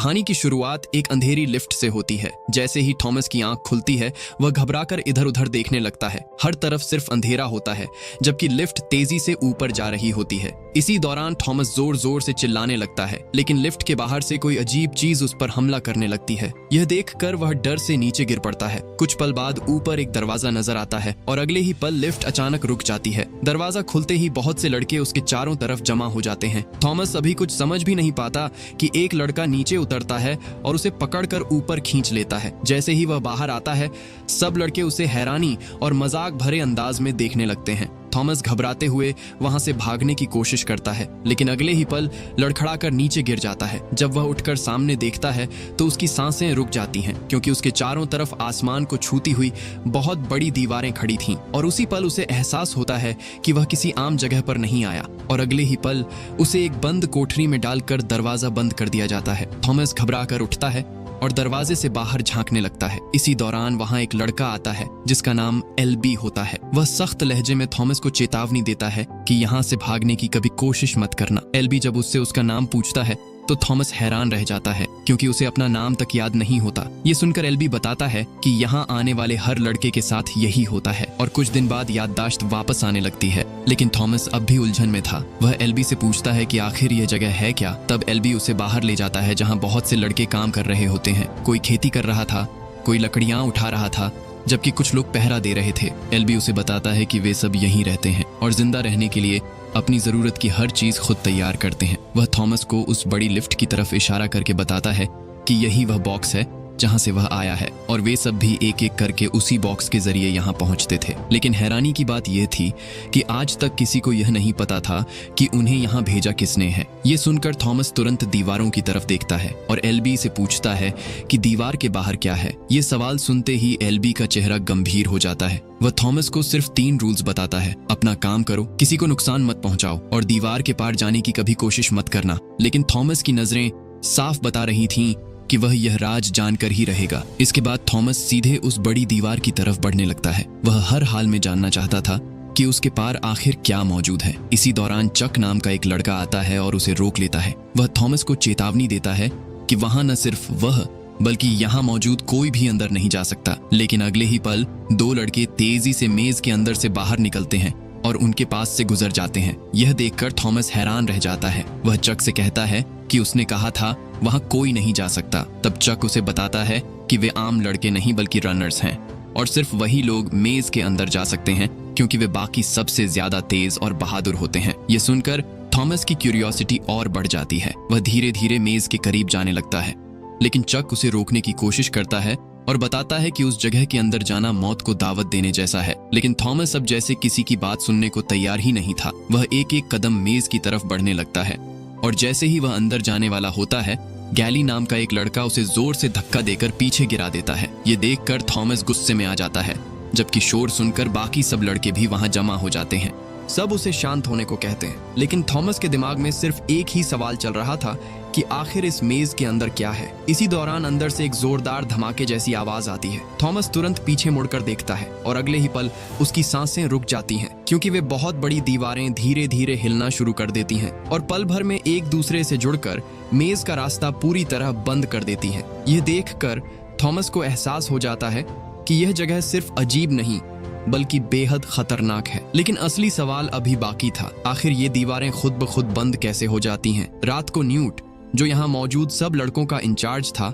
कहानी की शुरुआत एक अंधेरी लिफ्ट से होती है। जैसे ही थॉमस की आंख खुलती है वह घबराकर इधर उधर देखने लगता है। हर तरफ सिर्फ अंधेरा होता है जबकि लिफ्ट तेजी से ऊपर जा रही होती है। इसी दौरान थॉमस जोर जोर से चिल्लाने लगता है, लेकिन लिफ्ट के बाहर से कोई अजीब चीज उस पर हमला करने लगती है। यह देखकर वह डर से नीचे गिर पड़ता है। कुछ पल बाद ऊपर एक दरवाजा नजर आता है और अगले ही पल लिफ्ट अचानक रुक जाती है। दरवाजा खुलते ही बहुत से लड़के उसके चारों तरफ जमा हो जाते हैं। थॉमस अभी कुछ समझ भी नहीं पाता कि एक लड़का नीचे उतरता है और उसे पकड़कर ऊपर खींच लेता है। जैसे ही वह बाहर आता है सब लड़के उसे हैरानी और मजाक भरे अंदाज में देखने लगते हैं। थॉमस घबराते हुए वहां से भागने की कोशिश करता है, लेकिन अगले ही पल लड़खड़ाकर नीचे गिर जाता है। जब वह उठकर सामने देखता है तो उसकी सांसें रुक जाती हैं, क्योंकि उसके चारों तरफ आसमान को छूती हुई बहुत बड़ी दीवारें खड़ी थीं। और उसी पल उसे एहसास होता है कि वह किसी आम जगह पर नहीं आया और अगले ही पल उसे एक बंद कोठरी में डालकर दरवाजा बंद कर दिया जाता है। थॉमस घबराकर उठता है और दरवाजे से बाहर झांकने लगता है। इसी दौरान वहां एक लड़का आता है जिसका नाम एलबी होता है। वह सख्त लहजे में थॉमस को चेतावनी देता है कि यहाँ से भागने की कभी कोशिश मत करना। एलबी जब उससे उसका नाम पूछता है तो थॉमस हैरान रह जाता है, क्योंकि उसे अपना नाम तक याद नहीं होता। ये सुनकर एलबी बताता है कि यहाँ आने वाले हर लड़के के साथ यही होता है और कुछ दिन बाद याददाश्त वापस आने लगती है। लेकिन थॉमस अब भी उलझन में था। वह एलबी से पूछता है कि आखिर ये जगह है क्या। तब एलबी उसे बाहर ले जाता है जहाँ बहुत से लड़के काम कर रहे होते हैं। कोई खेती कर रहा था, कोई लकड़ियां उठा रहा था, जबकि कुछ लोग पहरा दे रहे थे। एलबी उसे बताता है कि वे सब यहीं रहते हैं और जिंदा रहने के लिए अपनी जरूरत की हर चीज खुद तैयार करते हैं। वह थॉमस को उस बड़ी लिफ्ट की तरफ इशारा करके बताता है कि यही वह बॉक्स है जहां से वह आया है और वे सब भी एक एक करके उसी बॉक्स के जरिए यहाँ पहुंचते थे। लेकिन हैरानी की बात यह थी कि आज तक किसी को यह नहीं पता था कि उन्हें यहाँ भेजा किसने है। ये सुनकर थॉमस तुरंत दीवारों की तरफ देखता है और एलबी से पूछता है कि दीवार के बाहर क्या है। ये सवाल सुनते ही एलबी का चेहरा गंभीर हो जाता है। वह थॉमस को सिर्फ 3 रूल्स बताता है। अपना काम करो, किसी को नुकसान मत पहुंचाओ और दीवार के पार जाने की कभी कोशिश मत करना। लेकिन थॉमस की नजरें साफ बता रही थीं कि वह यह राज जानकर ही रहेगा। इसके बाद थॉमस सीधे उस बड़ी दीवार की तरफ बढ़ने लगता है। वह हर हाल में जानना चाहता था कि उसके पार आखिर क्या मौजूद है। इसी दौरान चक नाम का एक लड़का आता है और उसे रोक लेता है। वह थॉमस को चेतावनी देता है कि वहां न सिर्फ वह बल्कि यहाँ मौजूद कोई भी अंदर नहीं जा सकता। लेकिन अगले ही पल 2 लड़के तेजी से मेज के अंदर से बाहर निकलते हैं और उनके पास से गुजर जाते हैं। यह देखकर थॉमस हैरान रह जाता है। वह चक से कहता है कि उसने कहा था वहां कोई नहीं जा सकता। तब चक उसे बताता है कि वे आम लड़के नहीं बल्कि रनर्स हैं और सिर्फ वही लोग मेज के अंदर जा सकते हैं, क्योंकि वे बाकी सबसे ज्यादा तेज और बहादुर होते हैं। ये सुनकर थॉमस की क्यूरियोसिटी और बढ़ जाती है। वह धीरे धीरे मेज के करीब जाने लगता है, लेकिन चक उसे रोकने की कोशिश करता है और बताता है कि उस जगह के अंदर जाना मौत को दावत देने जैसा है। लेकिन थॉमस अब जैसे किसी की बात सुनने को तैयार ही नहीं था। वह एक एक कदम मेज की तरफ बढ़ने लगता है और जैसे ही वह अंदर जाने वाला होता है, गैली नाम का एक लड़का उसे जोर से धक्का देकर पीछे गिरा देता है। ये देखकर थॉमस गुस्से में आ जाता है, जबकि शोर सुनकर बाकी सब लड़के भी वहां जमा हो जाते हैं। सब उसे शांत होने को कहते हैं, लेकिन थॉमस के दिमाग में सिर्फ एक ही सवाल चल रहा था कि आखिर इस मेज के अंदर क्या है। इसी दौरान अंदर से एक जोरदार धमाके जैसी आवाज आती है। थॉमस तुरंत पीछे मुड़कर देखता है और अगले ही पल उसकी सांसें रुक जाती हैं, क्योंकि वे बहुत बड़ी दीवारें धीरे धीरे हिलना शुरू कर देती हैं और पल भर में एक दूसरे से जुड़कर मेज का रास्ता पूरी तरह बंद कर देती हैं। यह देखकर थॉमस को एहसास हो जाता है कि यह जगह सिर्फ अजीब नहीं बल्कि बेहद खतरनाक है। लेकिन असली सवाल अभी बाकी था, आखिर ये दीवारें खुद ब खुद बंद कैसे हो जाती हैं। रात को न्यूट, जो यहाँ मौजूद सब लड़कों का इंचार्ज था,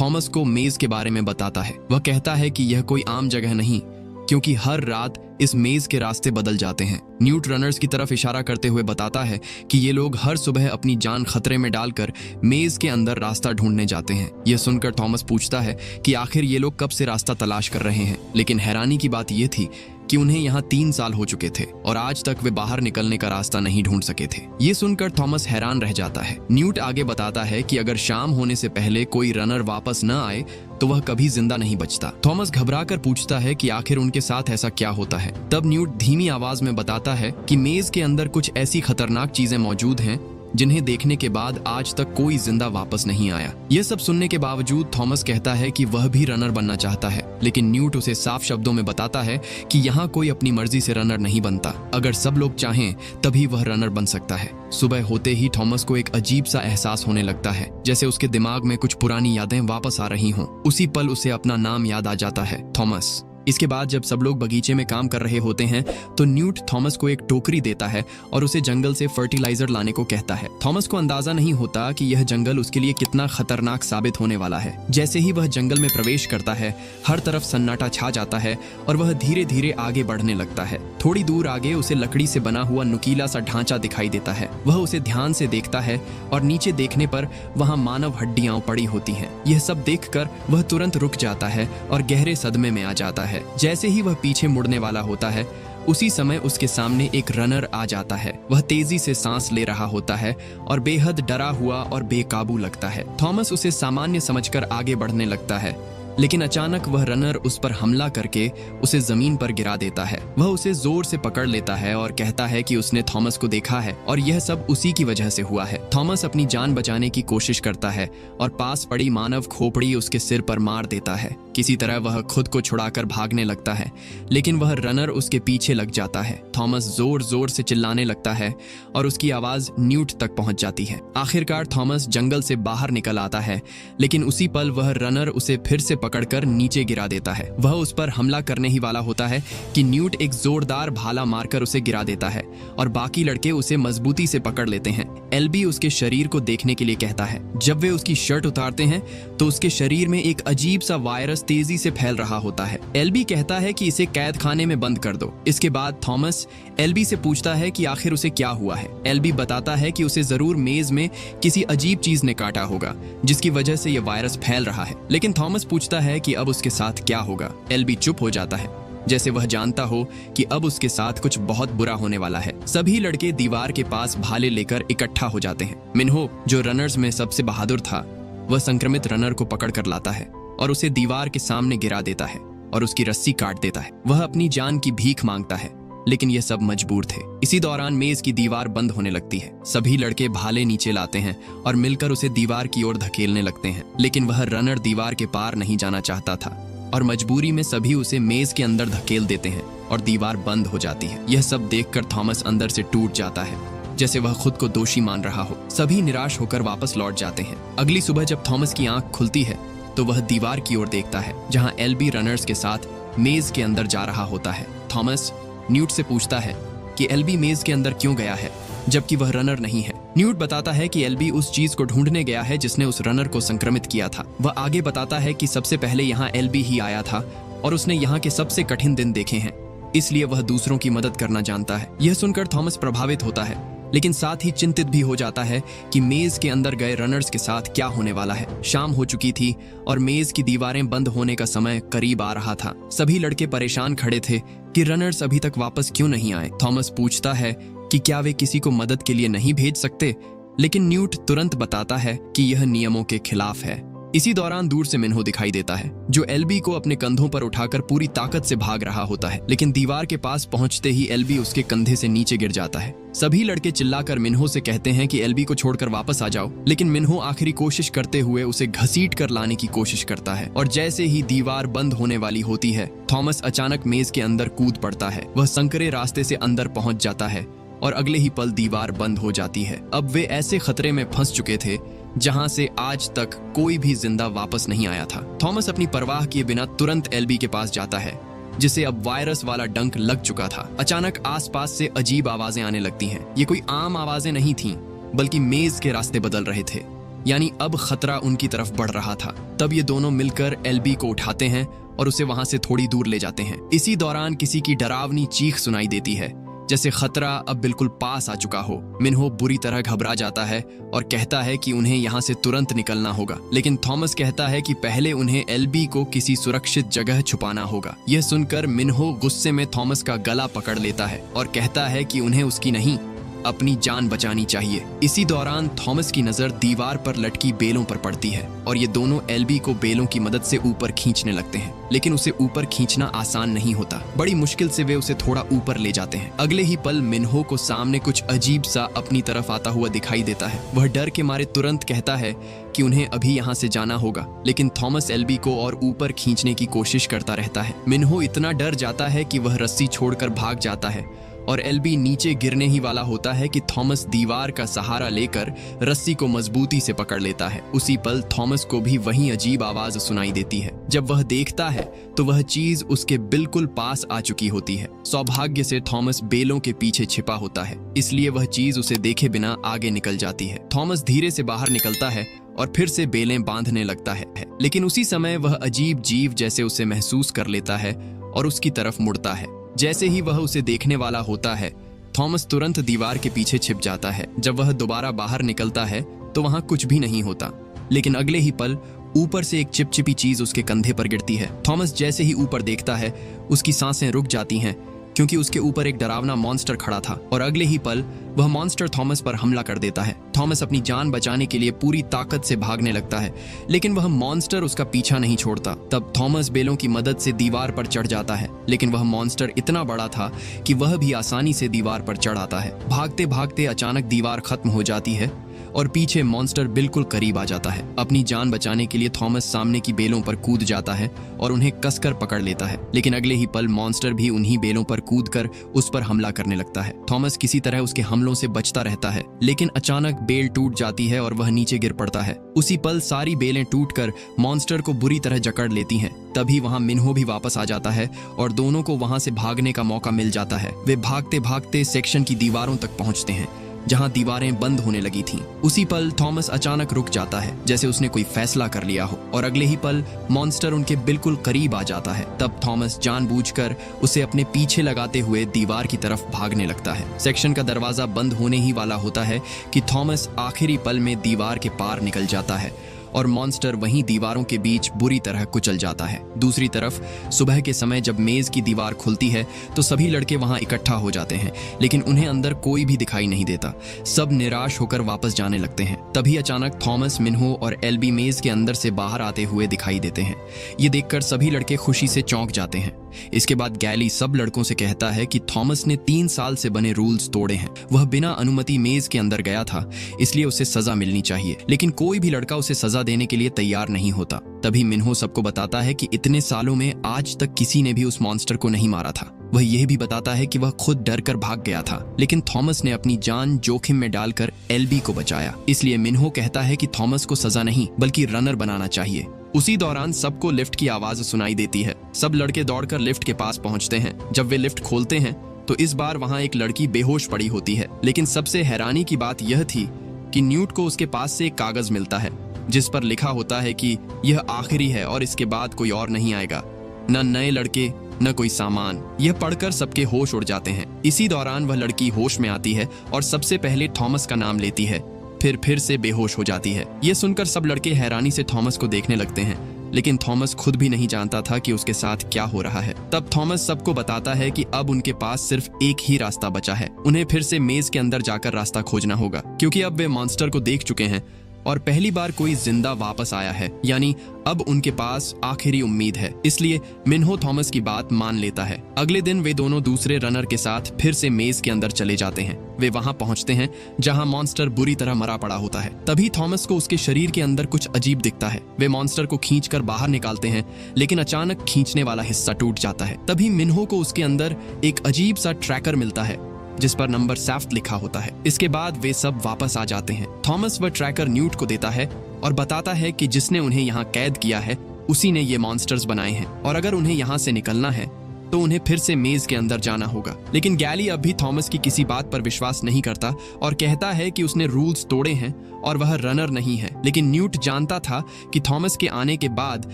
थॉमस को मेज के बारे में बताता है। वह कहता है कि यह कोई आम जगह नहीं, क्योंकि हर रात इस मेज के रास्ते बदल जाते हैं। न्यूट रनर्स की तरफ इशारा करते हुए बताता है कि ये लोग हर सुबह अपनी जान खतरे में डालकर मेज के अंदर रास्ता ढूंढने जाते हैं। यह सुनकर थॉमस पूछता है कि आखिर ये लोग कब से रास्ता तलाश कर रहे हैं। लेकिन हैरानी की बात यह थी कि उन्हें यहाँ 3 साल हो चुके थे और आज तक वे बाहर निकलने का रास्ता नहीं ढूंढ सके थे। ये सुनकर थॉमस हैरान रह जाता है। न्यूट आगे बताता है कि अगर शाम होने से पहले कोई रनर वापस न आए तो वह कभी जिंदा नहीं बचता। थॉमस घबराकर पूछता है कि आखिर उनके साथ ऐसा क्या होता है। तब न्यूट धीमी आवाज में बताता है कि मेज के अंदर कुछ ऐसी खतरनाक चीजें मौजूद हैं जिन्हें देखने के बाद आज तक कोई जिंदा वापस नहीं आया। यह सब सुनने के बावजूद थॉमस कहता है कि वह भी रनर बनना चाहता है, लेकिन न्यूट उसे साफ शब्दों में बताता है कि यहाँ कोई अपनी मर्जी से रनर नहीं बनता। अगर सब लोग चाहें तभी वह रनर बन सकता है। सुबह होते ही थॉमस को एक अजीब सा एहसास होने लगता है, जैसे उसके दिमाग में कुछ पुरानी यादें वापस आ रही हों। उसी पल उसे अपना नाम याद आ जाता है, थॉमस। इसके बाद जब सब लोग बगीचे में काम कर रहे होते हैं तो न्यूट थॉमस को एक टोकरी देता है और उसे जंगल से फर्टिलाइजर लाने को कहता है। थॉमस को अंदाजा नहीं होता कि यह जंगल उसके लिए कितना खतरनाक साबित होने वाला है। जैसे ही वह जंगल में प्रवेश करता है, हर तरफ सन्नाटा छा जाता है और वह धीरे धीरे आगे बढ़ने लगता है। थोड़ी दूर आगे उसे लकड़ी से बना हुआ नुकीला सा ढांचा दिखाई देता है। वह उसे ध्यान से देखता है और नीचे देखने पर वहां मानव हड्डियां पड़ी होती हैं। यह सब देखकर वह तुरंत रुक जाता है और गहरे सदमे में आ जाता है। जैसे ही वह पीछे मुड़ने वाला होता है, उसी समय उसके सामने एक रनर आ जाता है। वह तेजी से सांस ले रहा होता है और बेहद डरा हुआ और बेकाबू लगता है। थॉमस उसे सामान्य समझकर आगे बढ़ने लगता है, लेकिन अचानक वह रनर उस पर हमला करके उसे जमीन पर गिरा देता है। वह उसे जोर से पकड़ लेता है और कहता है कि उसने थॉमस को देखा है और यह सब उसी की वजह से हुआ है। थॉमस अपनी जान बचाने की कोशिश करता है और पास पड़ी मानव खोपड़ी उसके सिर पर मार देता है। किसी तरह वह खुद को छुड़ाकर भागने लगता है, लेकिन वह रनर उसके पीछे लग जाता है। थॉमस जोर जोर से चिल्लाने लगता है और उसकी आवाज न्यूट तक पहुंच जाती है। आखिरकार थॉमस जंगल से बाहर निकल आता है, लेकिन उसी पल वह रनर उसे फिर से पकड़कर नीचे गिरा देता है। वह उस पर हमला करने ही वाला होता है कि न्यूट एक जोरदार भाला मारकर उसे गिरा देता है और बाकी लड़के उसे मजबूती से पकड़ लेते हैं। एल्बी उसके शरीर को देखने के लिए कहता है। जब वे उसकी शर्ट उतारते हैं तो उसके शरीर में एक अजीब सा वायरस तेजी से फैल रहा होता है। एल्बी कहता है कि इसे कैद खाने में बंद कर दो। इसके बाद थॉमस एल्बी से पूछता है कि आखिर उसे क्या हुआ है। एल्बी बताता है कि उसे जरूर मेज में किसी अजीब चीज ने काटा होगा, जिसकी वजह से यह वायरस फैल रहा है। लेकिन थॉमस पूछता है कि अब उसके साथ क्या होगा। एल्बी चुप हो जाता है, जैसे वह जानता हो कि अब उसके साथ कुछ बहुत बुरा होने वाला है। सभी लड़के दीवार के पास भाले लेकर इकट्ठा हो जाते हैं। मिन्हो, जो रनर्स में सबसे बहादुर था, वह संक्रमित रनर को पकड़ कर लाता है और उसे दीवार के सामने गिरा देता है और उसकी रस्सी काट देता है। वह अपनी जान की भीख मांगता है, लेकिन ये सब मजबूर थे। इसी दौरान मेज की दीवार बंद होने लगती है। सभी लड़के भाले नीचे लाते हैं और मिलकर उसे दीवार की ओर धकेलने लगते हैं, लेकिन वह रनर दीवार के पार नहीं जाना चाहता था और मजबूरी में सभी उसे मेज के अंदर धकेल देते हैं और दीवार बंद हो जाती है। यह सब देखकर थॉमस अंदर से टूट जाता है, जैसे वह खुद को दोषी मान रहा हो। सभी निराश होकर वापस लौट जाते हैं। अगली सुबह जब थॉमस की आंख खुलती है तो वह दीवार की ओर देखता है, जहां एल्बी रनर्स के साथ मेज के अंदर जा रहा होता है। थॉमस न्यूट से पूछता है कि एल्बी मेज के अंदर क्यों गया है, जबकि वह रनर नहीं है। न्यूट बताता है कि एल्बी उस चीज को ढूंढने गया है जिसने उस रनर को संक्रमित किया था। वह आगे बताता है कि सबसे पहले यहाँ एल्बी ही आया था और उसने यहाँ के सबसे कठिन दिन देखे हैं, इसलिए वह दूसरों की मदद करना जानता है। यह सुनकर थॉमस प्रभावित होता है, लेकिन साथ ही चिंतित भी हो जाता है कि मेज के अंदर गए रनर्स के साथ क्या होने वाला है। शाम हो चुकी थी और मेज की दीवारें बंद होने का समय करीब आ रहा था। सभी लड़के परेशान खड़े थे कि रनर्स अभी तक वापस क्यों नहीं आए। थॉमस पूछता है कि क्या वे किसी को मदद के लिए नहीं भेज सकते, लेकिन न्यूट तुरंत बताता है कि यह नियमों के खिलाफ है। इसी दौरान दूर से मिन्हो दिखाई देता है, जो एल्बी को अपने कंधों पर उठाकर पूरी ताकत से भाग रहा होता है, लेकिन दीवार के पास पहुंचते ही एल्बी उसके कंधे से नीचे गिर जाता है। सभी लड़के चिल्लाकर मिन्हो से कहते हैं कि एल्बी को छोड़कर वापस आ जाओ, लेकिन मिन्हो आखिरी कोशिश करते हुए उसे घसीट कर लाने की कोशिश करता है और जैसे ही दीवार बंद होने वाली होती है, थॉमस अचानक मेज के अंदर कूद पड़ता है। वह संकरे रास्ते से अंदर पहुंच जाता है और अगले ही पल दीवार बंद हो जाती है। अब वे ऐसे खतरे में फंस चुके थे जहां से आज तक कोई भी जिंदा वापस नहीं आया था। थॉमस अपनी परवाह किए बिना तुरंत एल्बी के पास जाता है, जिसे अब वायरस वाला डंक लग चुका था। अचानक आसपास से अजीब आवाजें आने लगती हैं। ये कोई आम आवाजें नहीं थीं, बल्कि मेज के रास्ते बदल रहे थे, यानी अब खतरा उनकी तरफ बढ़ रहा था। तब ये दोनों मिलकर एल्बी को उठाते हैं और उसे वहां से थोड़ी दूर ले जाते हैं। इसी दौरान किसी की डरावनी चीख सुनाई देती है, जैसे खतरा अब बिल्कुल पास आ चुका हो। मिन्हो बुरी तरह घबरा जाता है और कहता है कि उन्हें यहाँ से तुरंत निकलना होगा, लेकिन थॉमस कहता है कि पहले उन्हें एल्बी को किसी सुरक्षित जगह छुपाना होगा। यह सुनकर मिन्हो गुस्से में थॉमस का गला पकड़ लेता है और कहता है कि उन्हें उसकी नहीं अपनी जान बचानी चाहिए। इसी दौरान थॉमस की नजर दीवार पर लटकी बेलों पर पड़ती है और ये दोनों एल्बी को बेलों की मदद से ऊपर खींचने लगते हैं, लेकिन उसे ऊपर खींचना आसान नहीं होता। बड़ी मुश्किल से वे उसे थोड़ा ऊपर ले जाते हैं। अगले ही पल मिन्हो को सामने कुछ अजीब सा अपनी तरफ आता हुआ दिखाई देता है। वह डर के मारे तुरंत कहता है कि उन्हें अभी यहाँ से जाना होगा, लेकिन थॉमस एल्बी को और ऊपर खींचने की कोशिश करता रहता है। मिन्हो इतना डर जाता है कि वह रस्सी छोड़कर भाग जाता है और एल्बी नीचे गिरने ही वाला होता है कि थॉमस दीवार का सहारा लेकर रस्सी को मजबूती से पकड़ लेता है। उसी पल थॉमस को भी वही अजीब आवाज सुनाई देती है। जब वह देखता है तो वह चीज उसके बिल्कुल पास आ चुकी होती है। सौभाग्य से थॉमस बेलों के पीछे छिपा होता है, इसलिए वह चीज उसे देखे बिना आगे निकल जाती है। थॉमस धीरे से बाहर निकलता है और फिर से बेलें बांधने लगता है, लेकिन उसी समय वह अजीब जीव जैसे उसे महसूस कर लेता है और उसकी तरफ मुड़ता है। जैसे ही वह उसे देखने वाला होता है, थॉमस तुरंत दीवार के पीछे छिप जाता है। जब वह दोबारा बाहर निकलता है तो वहां कुछ भी नहीं होता, लेकिन अगले ही पल ऊपर से एक चिपचिपी चीज उसके कंधे पर गिरती है। थॉमस जैसे ही ऊपर देखता है, उसकी सांसें रुक जाती हैं क्योंकि उसके ऊपर एक डरावना मॉन्स्टर खड़ा था और अगले ही पल वह मॉन्स्टर थॉमस पर हमला कर देता है। थॉमस अपनी जान बचाने के लिए पूरी ताकत से भागने लगता है, लेकिन वह मॉन्स्टर उसका पीछा नहीं छोड़ता। तब थॉमस बेलों की मदद से दीवार पर चढ़ जाता है, लेकिन वह मॉन्स्टर इतना बड़ा था कि वह भी आसानी से दीवार पर चढ़ आता है। भागते भागते अचानक दीवार खत्म हो जाती है और पीछे मॉन्स्टर बिल्कुल करीब आ जाता है। अपनी जान बचाने के लिए थॉमस सामने की बेलों पर कूद जाता है और उन्हें कसकर पकड़ लेता है, लेकिन अगले ही पल मॉन्स्टर भी उन्हीं बेलों पर कूदकर उस पर हमला करने लगता है। थॉमस किसी तरह उसके हमलों से बचता रहता है, लेकिन अचानक बेल टूट जाती है और वह नीचे गिर पड़ता है। उसी पल सारी बेलें टूटकर मॉन्स्टर को बुरी तरह जकड़ लेती हैं। तभी वहां मिन्हो भी वापस आ जाता है और दोनों को वहां से भागने का मौका मिल जाता है। वे भागते भागते सेक्शन की दीवारों तक पहुंचते हैं जहां दीवारें बंद होने लगी थीं। उसी पल थॉमस अचानक रुक जाता है, जैसे उसने कोई फैसला कर लिया हो, और अगले ही पल मॉन्स्टर उनके बिल्कुल करीब आ जाता है। तब थॉमस जानबूझकर उसे अपने पीछे लगाते हुए दीवार की तरफ भागने लगता है। सेक्शन का दरवाजा बंद होने ही वाला होता है कि थॉमस आखिरी पल में दीवार के पार निकल जाता है और मॉन्स्टर वहीं दीवारों के बीच बुरी तरह कुचल जाता है। दूसरी तरफ सुबह के समय जब मेज की दीवार खुलती है तो सभी लड़के वहां इकट्ठा हो जाते हैं, लेकिन उन्हें अंदर कोई भी दिखाई नहीं देता। सब निराश होकर वापस जाने लगते हैं। तभी अचानक थॉमस, मिन्हो और एल्बी मेज के अंदर से बाहर आते हुए दिखाई देते हैं। ये देखकर सभी लड़के खुशी से चौंक जाते हैं। इसके बाद गैली सब लड़कों से कहता है कि थॉमस ने 3 साल से बने रूल्स तोड़े हैं। वह बिना अनुमति मेज के अंदर गया था, इसलिए उसे सजा मिलनी चाहिए, लेकिन कोई भी लड़का उसे सजा देने के लिए तैयार नहीं होता। तभी मिन्हो सबको बताता है कि इतने सालों में आज तक किसी ने भी उस मॉन्स्टर को नहीं मारा था। वह यह भी बताता है कि वह खुद डर कर भाग गया था, लेकिन थॉमस ने अपनी जान जोखिम में डालकर एल्बी को बचाया। इसलिए मिन्हो कहता है कि थॉमस को सजा नहीं बल्कि रनर बनाना चाहिए। उसी दौरान सबको लिफ्ट की आवाज सुनाई देती है। सब लड़के दौड़कर लिफ्ट के पास पहुंचते हैं। जब वे लिफ्ट खोलते हैं तो इस बार वहां एक लड़की बेहोश पड़ी होती है, लेकिन सबसे हैरानी की बात यह थी कि न्यूट को उसके पास से एक कागज मिलता है जिस पर लिखा होता है कि यह आखिरी है और इसके बाद कोई और नहीं आएगा, न नए लड़के न कोई सामान। यह पढ़कर सबके होश उड़ जाते हैं। इसी दौरान वह लड़की होश में आती है और सबसे पहले थॉमस का नाम लेती है, फिर से बेहोश हो जाती है। यह सुनकर सब लड़के हैरानी से थॉमस को देखने लगते हैं, लेकिन थॉमस खुद भी नहीं जानता था कि उसके साथ क्या हो रहा है। तब थॉमस सबको बताता है कि अब उनके पास सिर्फ एक ही रास्ता बचा है। उन्हें फिर से मेज के अंदर जाकर रास्ता खोजना होगा, क्योंकि अब वे मॉन्स्टर को देख चुके हैं और पहली बार कोई जिंदा वापस आया है, यानी अब उनके पास आखिरी उम्मीद है। इसलिए मिन्हो थॉमस की बात मान लेता है। अगले दिन वे दोनों दूसरे रनर के साथ फिर से मेज के अंदर चले जाते हैं। वे वहां पहुंचते हैं जहां मॉन्स्टर बुरी तरह मरा पड़ा होता है। तभी थॉमस को उसके शरीर के अंदर कुछ अजीब दिखता है। वे मॉन्स्टर को खींचकर बाहर निकालते हैं, लेकिन अचानक खींचने वाला हिस्सा टूट जाता है। तभी मिन्हो को उसके अंदर एक अजीब सा ट्रैकर मिलता है जिस पर नंबर 7 लिखा होता है। इसके बाद वे सब वापस आ जाते हैं। थॉमस वह ट्रैकर न्यूट को देता है और बताता है कि जिसने उन्हें यहाँ कैद किया है उसी ने ये मॉन्स्टर्स बनाए हैं, और अगर उन्हें यहाँ से निकलना है तो उन्हें फिर से मेज के अंदर जाना होगा। लेकिन गैली अब भी थॉमस की किसी बात पर विश्वास नहीं करता और कहता है कि उसने रूल्स तोड़े हैं और वह रनर नहीं है। लेकिन न्यूट जानता था कि थॉमस के आने के बाद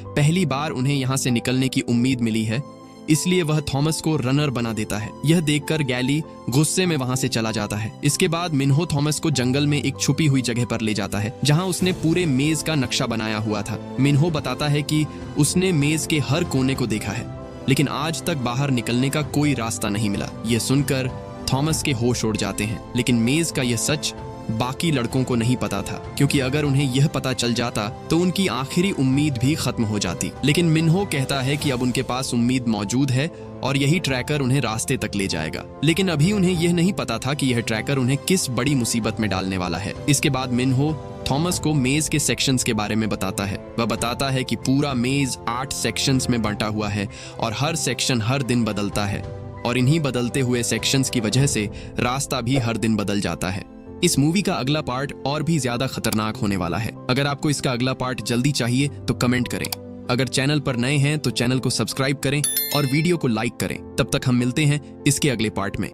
पहली बार उन्हें यहाँ से निकलने की उम्मीद मिली है, इसलिए वह थॉमस को रनर बना देता है। यह देखकर गैली गुस्से में वहां से चला जाता है। इसके बाद मिन्हो थॉमस को जंगल में एक छुपी हुई जगह पर ले जाता है जहां उसने पूरे मेज का नक्शा बनाया हुआ था। मिन्हो बताता है कि उसने मेज के हर कोने को देखा है, लेकिन आज तक बाहर निकलने का कोई रास्ता नहीं मिला। यह सुनकर थॉमस के होश उड़ जाते हैं। लेकिन मेज का यह सच बाकी लड़कों को नहीं पता था, क्योंकि अगर उन्हें यह पता चल जाता तो उनकी आखिरी उम्मीद भी खत्म हो जाती। लेकिन मिन्हो कहता है कि अब उनके पास उम्मीद मौजूद है और यही ट्रैकर उन्हें रास्ते तक ले जाएगा। लेकिन अभी उन्हें यह नहीं पता था कि यह ट्रैकर उन्हें किस बड़ी मुसीबत में डालने वाला है। इसके बाद मिन्हो थॉमस को मेज के सेक्शंस के बारे में बताता है। वह बताता है कि पूरा मेज 8 सेक्शंस में बंटा हुआ है और हर सेक्शन हर दिन बदलता है, और इन्हीं बदलते हुए सेक्शंस की वजह से रास्ता भी हर दिन बदल जाता है। इस मूवी का अगला पार्ट और भी ज्यादा खतरनाक होने वाला है। अगर आपको इसका अगला पार्ट जल्दी चाहिए तो कमेंट करें। अगर चैनल पर नए हैं तो चैनल को सब्सक्राइब करें और वीडियो को लाइक करें। तब तक हम मिलते हैं इसके अगले पार्ट में।